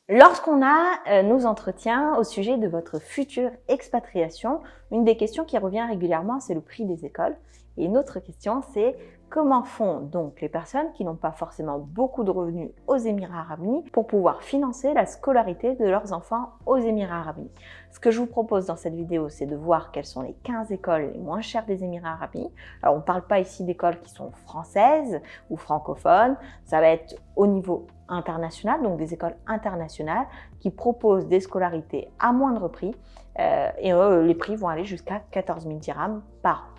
Lorsqu'on a nos entretiens au sujet de votre future expatriation, une des questions qui revient régulièrement, c'est le prix des écoles. Et une autre question, c'est comment font donc les personnes qui n'ont pas forcément beaucoup de revenus aux Émirats Arabes Unis pour pouvoir financer la scolarité de leurs enfants aux Émirats Arabes Unis. Ce que je vous propose dans cette vidéo, c'est de voir quelles sont les 15 écoles les moins chères des Émirats Arabes Unis. Alors, on ne parle pas ici d'écoles qui sont françaises ou francophones, ça va être au niveau international, donc des écoles internationales qui proposent des scolarités à moindre prix et les prix vont aller jusqu'à 14 000 dirhams par an.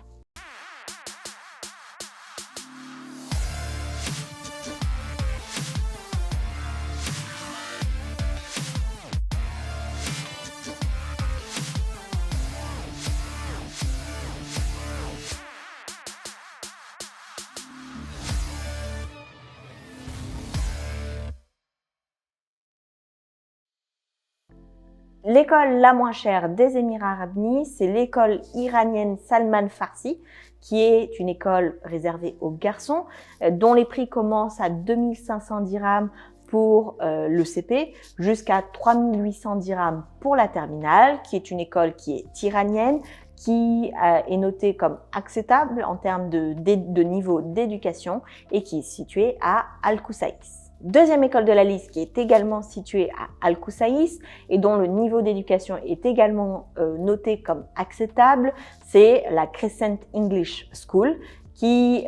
L'école la moins chère des Émirats Arabes Unis, c'est l'école iranienne Salman Farsi, qui est une école réservée aux garçons, dont les prix commencent à 2500 dirhams pour le CP, jusqu'à 3800 dirhams pour la terminale, qui est une école qui est iranienne, qui est notée comme acceptable en termes de niveau d'éducation et qui est située à Al-Koussaïs. Deuxième école de la liste qui est également située à Al-Koussaïs et dont le niveau d'éducation est également noté comme acceptable, c'est la Crescent English School qui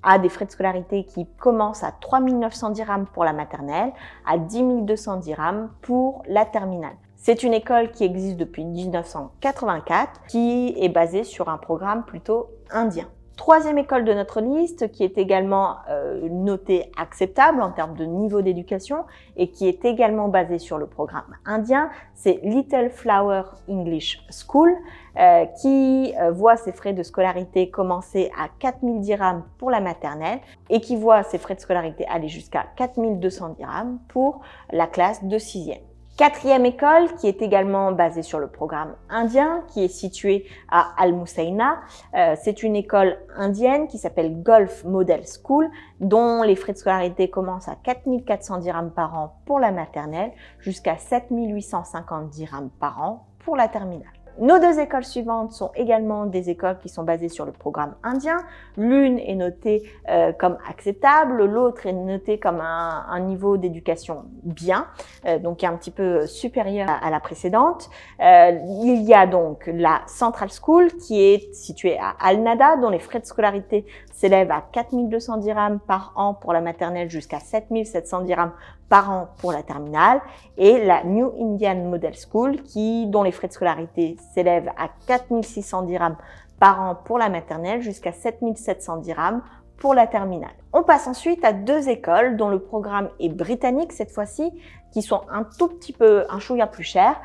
a des frais de scolarité qui commencent à 3 900 dirhams pour la maternelle, à 10 200 dirhams pour la terminale. C'est une école qui existe depuis 1984, qui est basée sur un programme plutôt indien. Troisième école de notre liste, qui est également notée acceptable en termes de niveau d'éducation et qui est également basée sur le programme indien, c'est Little Flower English School, qui voit ses frais de scolarité commencer à 4 000 dirhams pour la maternelle et qui voit ses frais de scolarité aller jusqu'à 4 200 dirhams pour la classe de 6e. Quatrième école qui est également basée sur le programme indien, qui est située à Al-Musaina. C'est une école indienne qui s'appelle Gulf Model School, dont les frais de scolarité commencent à 4 400 dirhams par an pour la maternelle, jusqu'à 7 850 dirhams par an pour la terminale. Nos deux écoles suivantes sont également des écoles qui sont basées sur le programme indien. L'une est notée comme acceptable, l'autre est notée comme un niveau d'éducation bien, donc qui est un petit peu supérieur à la précédente. Il y a donc la Central School qui est située à Al-Nada, dont les frais de scolarité s'élèvent à 4 200 dirhams par an pour la maternelle jusqu'à 7 700 dirhams par an pour la terminale, et la New Indian Model School dont les frais de scolarité s'élèvent à 4 600 dirhams par an pour la maternelle jusqu'à 7 700 dirhams pour la terminale. On passe ensuite à deux écoles dont le programme est britannique cette fois-ci, qui sont un tout petit peu, un chouïa plus cher,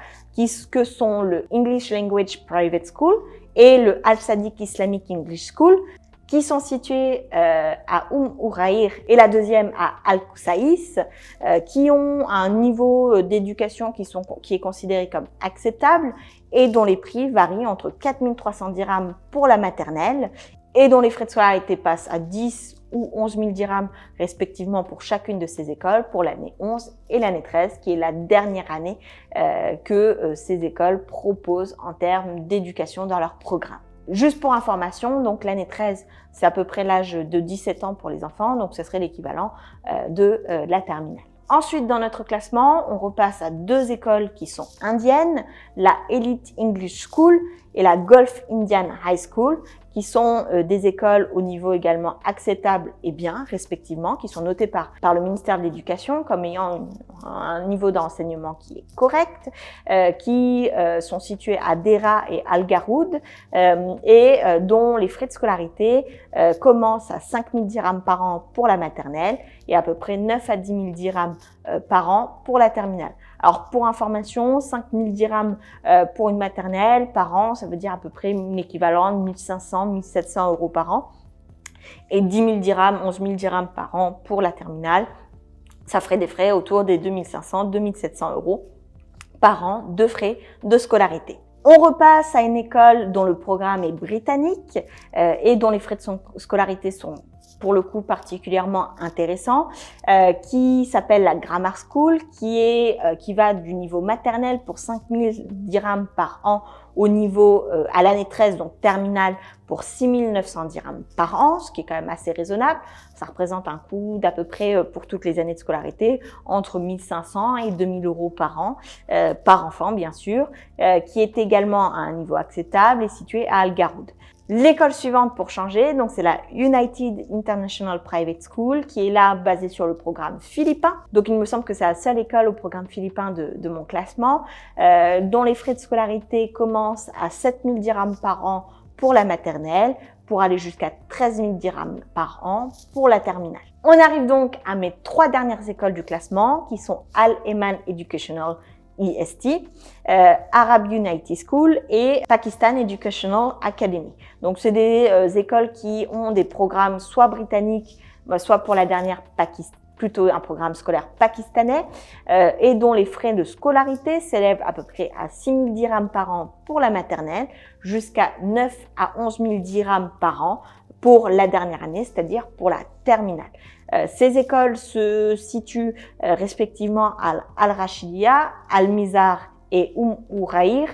que sont le English Language Private School et le Al-Sadiq Islamic English School, qui sont situés à Ouraïr et la deuxième à Al-Koussaïs, qui ont un niveau d'éducation qui est considéré comme acceptable et dont les prix varient entre 4 300 dirhams pour la maternelle et dont les frais de scolarité passent à 10 ou 11 000 dirhams respectivement pour chacune de ces écoles pour l'année 11 et l'année 13, qui est la dernière année que ces écoles proposent en termes d'éducation dans leur programme. Juste pour information, donc l'année 13, c'est à peu près l'âge de 17 ans pour les enfants, donc ce serait l'équivalent de la terminale. Ensuite, dans notre classement, on repasse à deux écoles qui sont indiennes, la Elite English School et la Gulf Indian High School, qui sont des écoles au niveau également acceptable et bien, respectivement, qui sont notées par le ministère de l'Éducation comme ayant un niveau d'enseignement qui est correct, qui sont situées à Dera et Al Garoud et dont les frais de scolarité commencent à 5 000 dirhams par an pour la maternelle et à peu près 9 à 10 000 dirhams par an pour la terminale. Alors, pour information, 5 000 dirhams pour une maternelle par an, ça veut dire à peu près l'équivalent de 1 500, 1 700 € par an. Et 10 000 dirhams, 11 000 dirhams par an pour la terminale, ça ferait des frais autour des 2 500, 2 700 € par an de frais de scolarité. On repasse à une école dont le programme est britannique et dont les frais de scolarité sont pour le coup particulièrement intéressant, qui s'appelle la Grammar School, qui va du niveau maternel pour 5000 dirhams par an au niveau à l'année 13, donc terminale, pour 6900 dirhams par an, ce qui est quand même assez raisonnable. Ça représente un coût d'à peu près pour toutes les années de scolarité entre 1500 et 2000 euros par an, par enfant bien sûr, qui est également à un niveau acceptable et situé à Al Garoud. L'école suivante pour changer, donc c'est la United International Private School, qui est là basée sur le programme philippin. Donc il me semble que c'est la seule école au programme philippin de mon classement, dont les frais de scolarité commencent à 7000 dirhams par an pour la maternelle, pour aller jusqu'à 13 000 dirhams par an pour la terminale. On arrive donc à mes 3 dernières écoles du classement, qui sont Al-Eman Educational EST, Arab Unity School et Pakistan Educational Academy. Donc c'est des écoles qui ont des programmes soit britanniques, soit pour la dernière plutôt un programme scolaire pakistanais, et dont les frais de scolarité s'élèvent à peu près à 6 000 dirhams par an pour la maternelle, jusqu'à 9 à 11 000 dirhams par an pour la dernière année, c'est-à-dire pour la terminale. Ces écoles se situent respectivement à Al-Rashidia, Al-Mizar et Uraïr,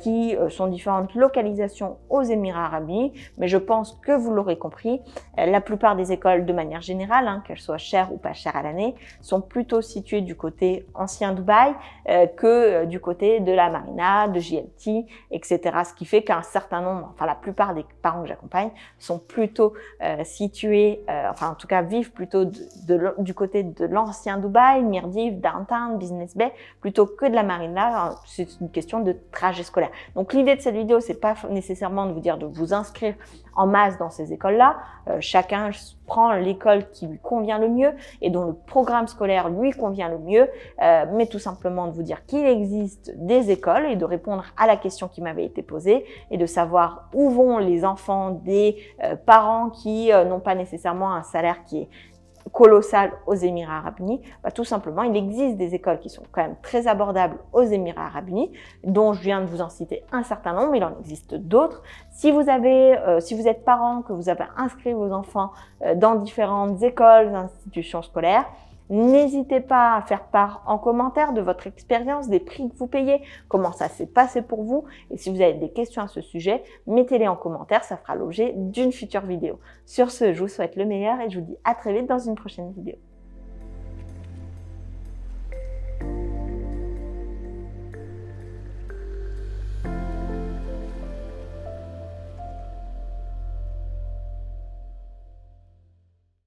qui sont différentes localisations aux Émirats arabes unis, mais je pense que vous l'aurez compris, la plupart des écoles de manière générale, qu'elles soient chères ou pas chères à l'année, sont plutôt situées du côté ancien Dubaï que du côté de la Marina, de JLT, etc. Ce qui fait qu'un certain nombre, enfin la plupart des parents que j'accompagne sont plutôt situés, enfin en tout cas vivent plutôt du côté de l'ancien Dubaï, Mirdiv, Downtown, Business Bay, plutôt que de la Marina. C'est une question de trajet scolaire. Donc l'idée de cette vidéo, c'est pas nécessairement de vous dire de vous inscrire en masse dans ces écoles-là. Chacun prend l'école qui lui convient le mieux et dont le programme scolaire lui convient le mieux, mais tout simplement de vous dire qu'il existe des écoles et de répondre à la question qui m'avait été posée et de savoir où vont les enfants des parents qui n'ont pas nécessairement un salaire qui est colossal aux Émirats arabes unis. Tout simplement, il existe des écoles qui sont quand même très abordables aux Émirats arabes unis, dont je viens de vous en citer un certain nombre, il en existe d'autres. Si vous êtes parent, que vous avez inscrit vos enfants dans différentes écoles, institutions scolaires, n'hésitez pas à faire part en commentaire de votre expérience, des prix que vous payez, comment ça s'est passé pour vous. Et si vous avez des questions à ce sujet, mettez-les en commentaire, ça fera l'objet d'une future vidéo. Sur ce, je vous souhaite le meilleur et je vous dis à très vite dans une prochaine vidéo.